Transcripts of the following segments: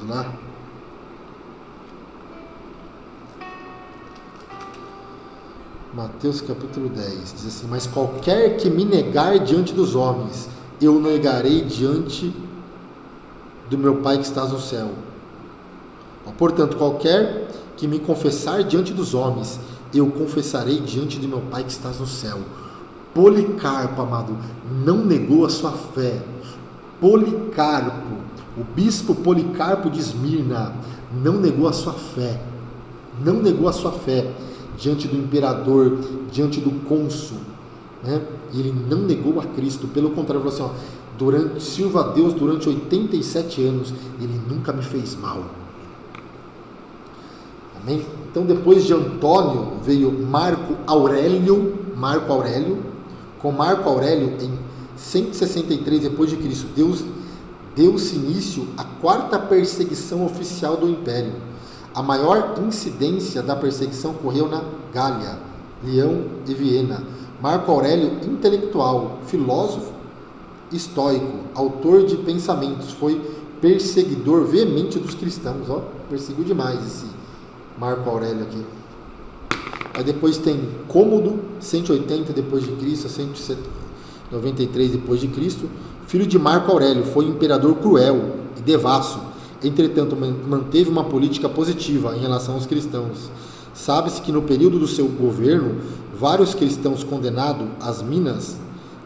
Vamos lá. Mateus capítulo 10 diz assim: mas qualquer que me negar diante dos homens, eu negarei diante do meu Pai que estás no céu. Portanto, qualquer que me confessar diante dos homens, eu confessarei diante de meu Pai que estás no céu. Policarpo, amado, não negou a sua fé. Policarpo, o bispo Policarpo de Esmirna, não negou a sua fé. Não negou a sua fé diante do imperador, diante do cônsul, né? Ele não negou a Cristo, pelo contrário, falou assim: sirvo a Deus durante 87 anos, ele nunca me fez mal. Amém? Então, depois de Antônio, veio Marco Aurélio. Com Marco Aurélio, em 163 depois de Cristo, deu-se início à quarta perseguição oficial do Império. A maior incidência da perseguição ocorreu na Gália, Leão e Viena. Marco Aurélio, intelectual, filósofo, estoico, autor de pensamentos, foi perseguidor veemente dos cristãos. Perseguiu demais esse Marco Aurélio aqui. Aí depois tem Cômodo, 180 depois de Cristo, 193 depois de Cristo, filho de Marco Aurélio, foi imperador cruel e devasso. Entretanto, manteve uma política positiva em relação aos cristãos. Sabe-se que no período do seu governo, vários cristãos condenados às minas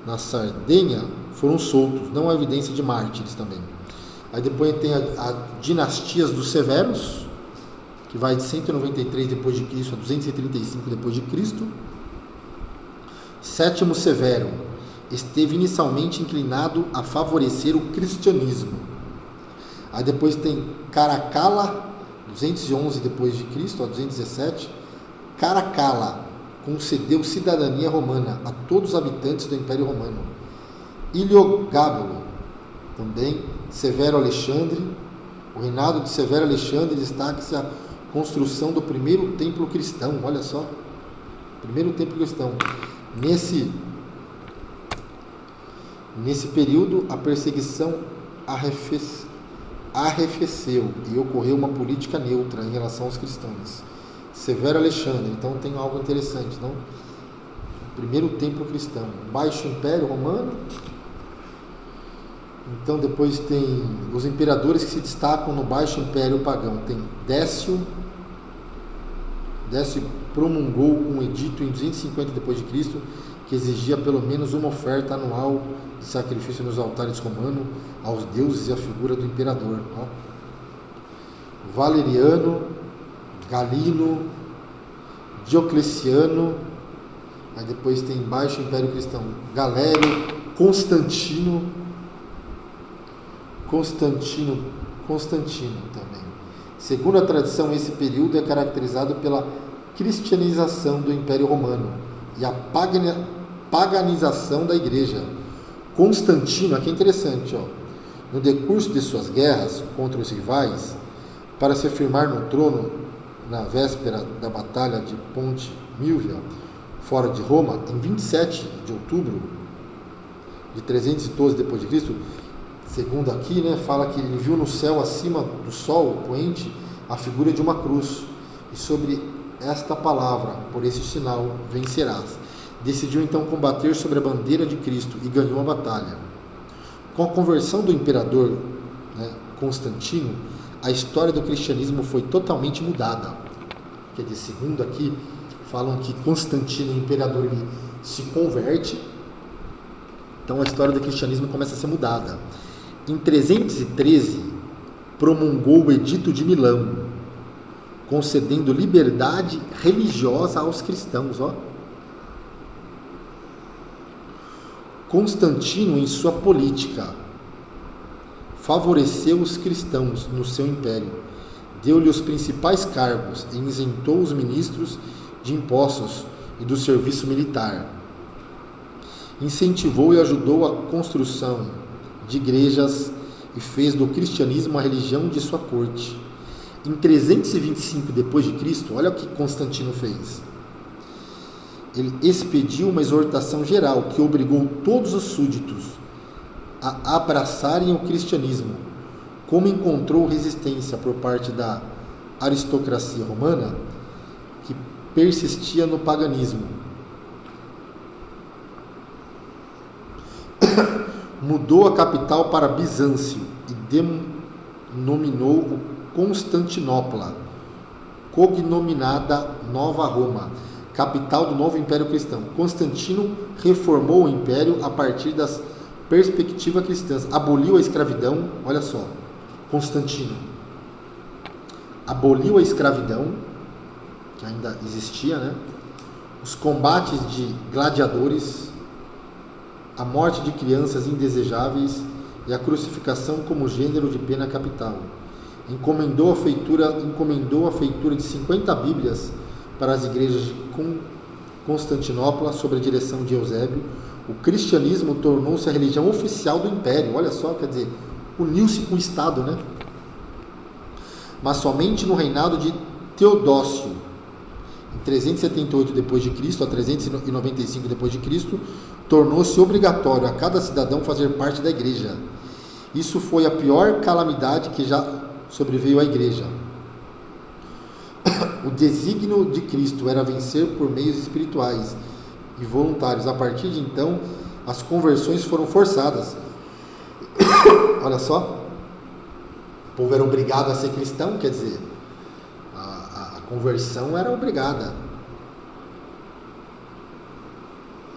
na Sardenha foram soltos. Não há evidência de mártires também. Aí depois tem a dinastias dos Severos, que vai de 193 depois de Cristo a 235 depois de Cristo. Sétimo Severo esteve inicialmente inclinado a favorecer o cristianismo. Aí depois tem Caracalla, 211 depois de Cristo a 217. Caracalla concedeu cidadania romana a todos os habitantes do Império Romano. Iliogábulo, também Severo Alexandre. O reinado de Severo Alexandre destaca-se a construção do primeiro templo cristão. Olha só, primeiro templo cristão. Nesse período, a perseguição arrefeceu e ocorreu uma política neutra em relação aos cristãos. Severo Alexandre, então tem algo interessante, não? Primeiro templo cristão, Baixo Império Romano. Então depois tem os imperadores que se destacam no Baixo Império Pagão. Tem Décio promulgou um edito em 250 depois de Cristo que exigia pelo menos uma oferta anual de sacrifício nos altares romanos aos deuses e a figura do imperador. Valeriano, Galino, Diocleciano. Aí depois tem Baixo Império Cristão, Galério, Constantino também. Segundo a tradição, esse período é caracterizado pela cristianização do Império Romano e a paganização da Igreja. Constantino, aqui é interessante, no decurso de suas guerras contra os rivais, para se afirmar no trono na véspera da Batalha de Ponte Milvia, fora de Roma, em 27 de outubro de 312 depois de Cristo, segundo aqui, fala que ele viu no céu acima do sol poente a figura de uma cruz, e sobre esta palavra, por esse sinal, vencerás. Decidiu então combater sobre a bandeira de Cristo e ganhou a batalha. Com a conversão do imperador Constantino, a história do cristianismo foi totalmente mudada. Quer dizer, segundo aqui, falam que Constantino, o imperador, ele se converte, então a história do cristianismo começa a ser mudada. Em 313, promulgou o Edito de Milão, concedendo liberdade religiosa aos cristãos. Constantino, em sua política, favoreceu os cristãos no seu império, deu-lhe os principais cargos e isentou os ministros de impostos e do serviço militar. Incentivou e ajudou a construção de igrejas e fez do cristianismo a religião de sua corte. Em 325 depois de Cristo, olha o que Constantino fez. Ele expediu uma exortação geral que obrigou todos os súditos a abraçarem o cristianismo, como encontrou resistência por parte da aristocracia romana, que persistia no paganismo, mudou a capital para Bizâncio e denominou Constantinopla, cognominada Nova Roma, capital do novo Império Cristão. Constantino reformou o Império a partir das perspectivas cristãs, aboliu a escravidão, olha só, Constantino aboliu a escravidão, que ainda existia, né? Os combates de gladiadores, a morte de crianças indesejáveis e a crucificação como gênero de pena capital. Encomendou a feitura de 50 Bíblias para as igrejas de Constantinopla, sob a direção de Eusébio. O cristianismo tornou-se a religião oficial do Império. Olha só, quer dizer, uniu-se com o Estado, né? Mas somente no reinado de Teodócio, em 378 d.C. a 395 d.C., tornou-se obrigatório a cada cidadão fazer parte da igreja. Isso foi a pior calamidade que já sobreveio à igreja. O desígnio de Cristo era vencer por meios espirituais e voluntários. A partir de então, as conversões foram forçadas. Olha só, o povo era obrigado a ser cristão, quer dizer, a conversão era obrigada.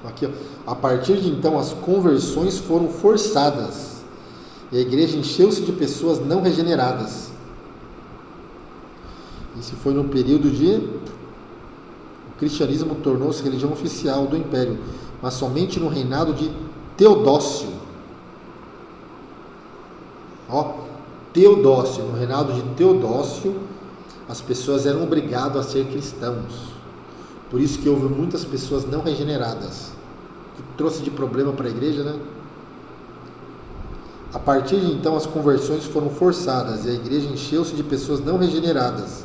Aqui, ó. A partir de então, as conversões foram forçadas e a igreja encheu-se de pessoas não regeneradas. Isso foi no período o cristianismo tornou-se religião oficial do Império, mas somente no reinado de Teodócio. Ó, Teodócio, no reinado de Teodócio, as pessoas eram obrigadas a ser cristãos. Por isso que houve muitas pessoas não regeneradas, que trouxe de problema para a igreja, né? A partir de então, as conversões foram forçadas e a igreja encheu-se de pessoas não regeneradas.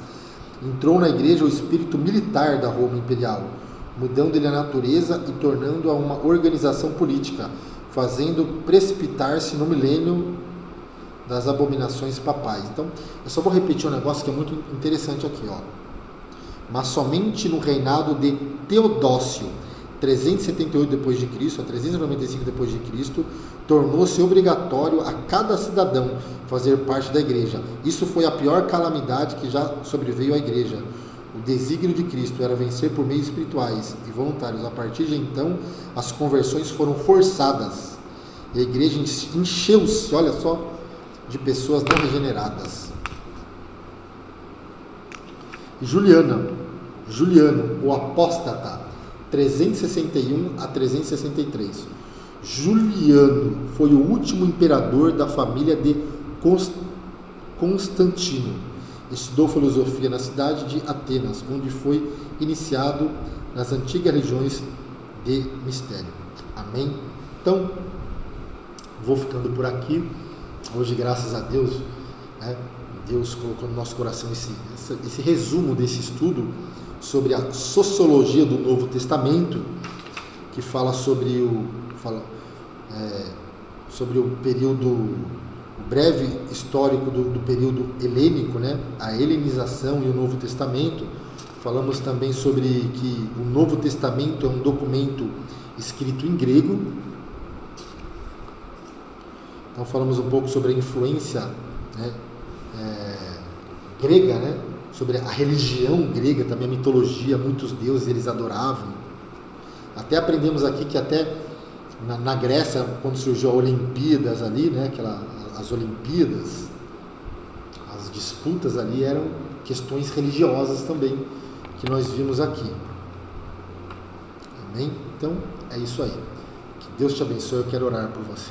Entrou na igreja o espírito militar da Roma Imperial, mudando-lhe a natureza e tornando-a uma organização política, fazendo precipitar-se no milênio das abominações papais. Então, eu só vou repetir um negócio que é muito interessante aqui, ó. Mas somente no reinado de Teodócio, 378 d.C. a 395 d.C., tornou-se obrigatório a cada cidadão fazer parte da igreja. Isso foi a pior calamidade que já sobreveio à igreja. O desígnio de Cristo era vencer por meios espirituais e voluntários. A partir de então, as conversões foram forçadas e a igreja encheu-se, olha só, de pessoas não regeneradas. Juliano, o apóstata, 361 a 363. Juliano foi o último imperador da família de Constantino. Estudou filosofia na cidade de Atenas, onde foi iniciado nas antigas regiões de mistério. Amém? Então, vou ficando por aqui. Hoje, graças a Deus, né, Deus colocou no nosso coração esse resumo desse estudo sobre a sociologia do Novo Testamento, que fala sobre o período, o breve histórico do período helênico, né, a helenização e o Novo Testamento. Falamos também sobre que o Novo Testamento é um documento escrito em grego. Então falamos um pouco sobre a influência, né, grega, né, sobre a religião grega, também a mitologia, muitos deuses eles adoravam. Até aprendemos aqui que até na Grécia, quando surgiu a Olimpíadas ali, né, as Olimpíadas, as disputas ali eram questões religiosas também, que nós vimos aqui. Amém? Então, é isso aí. Que Deus te abençoe, eu quero orar por você.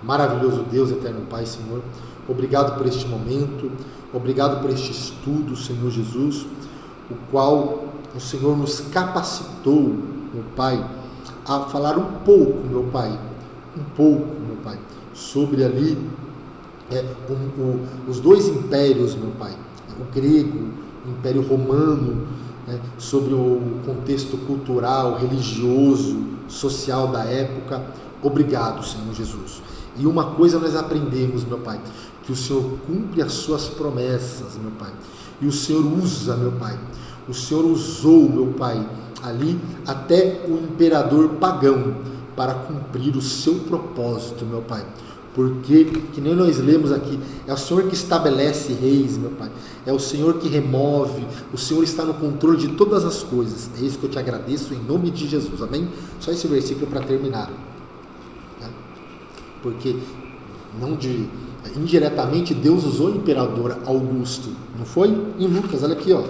Maravilhoso Deus, eterno Pai, Senhor, obrigado por este momento, obrigado por este estudo, Senhor Jesus, o qual o Senhor nos capacitou, meu Pai, a falar um pouco, meu Pai, sobre ali os dois impérios, meu Pai, o grego, o Império Romano, né, sobre o contexto cultural, religioso, social da época. Obrigado, Senhor Jesus. E uma coisa nós aprendemos, meu Pai, que o Senhor cumpre as suas promessas, meu Pai. E o Senhor usa, meu Pai. O Senhor usou, meu Pai, ali até o imperador pagão para cumprir o seu propósito, meu Pai. Porque, que nem nós lemos aqui, é o Senhor que estabelece reis, meu Pai. É o Senhor que remove, o Senhor está no controle de todas as coisas. É isso que eu te agradeço em nome de Jesus, amém? Só esse versículo para terminar. Né? Porque, indiretamente, Deus usou o imperador Augusto, não foi? Em Lucas, olha aqui, ó.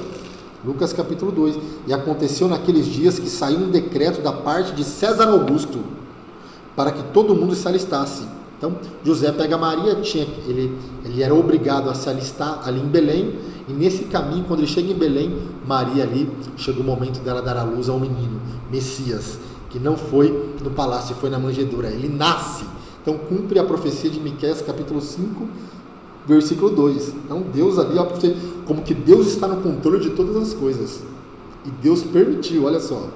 Lucas capítulo 2. E aconteceu naqueles dias que saiu um decreto da parte de César Augusto, para que todo mundo se alistasse. Então, José pega Maria, ele era obrigado a se alistar ali em Belém, e nesse caminho, quando ele chega em Belém, Maria ali, chega o momento dela dar à luz ao menino, Messias, que não foi no palácio, foi na manjedoura, ele nasce. Então, cumpre a profecia de Miqueias, capítulo 5, versículo 2. Então, Deus ali, ó, como que Deus está no controle de todas as coisas, e Deus permitiu, olha só,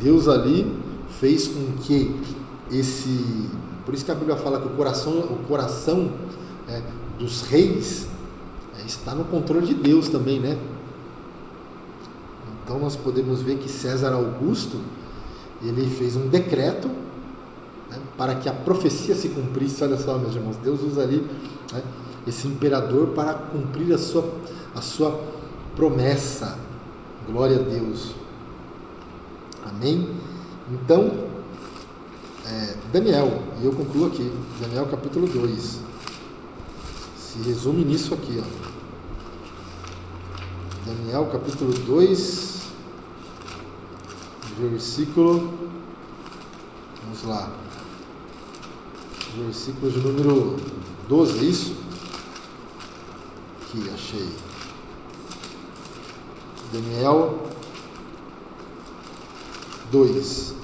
Deus ali fez com que por isso que a Bíblia fala que o coração dos reis está no controle de Deus também, né? Então nós podemos ver que César Augusto, ele fez um decreto, né, para que a profecia se cumprisse. Olha só, meus irmãos, Deus usa ali, né, esse imperador para cumprir a sua promessa. Glória a Deus. Amém? Então, Daniel, e eu concluo aqui, Daniel capítulo 2, se resume nisso aqui, ó. Daniel capítulo 2, versículo, vamos lá, versículo de número 12, isso? Aqui, achei. Daniel 2,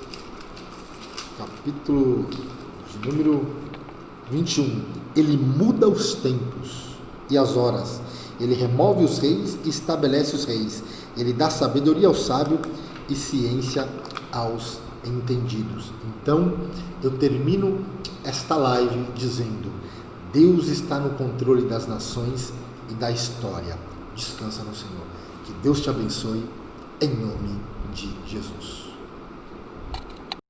capítulo de número 21. Ele muda os tempos e as horas. Ele remove os reis e estabelece os reis. Ele dá sabedoria ao sábio e ciência aos entendidos. Então, eu termino esta live dizendo: Deus está no controle das nações e da história. Descansa no Senhor. Que Deus te abençoe, em nome de Jesus.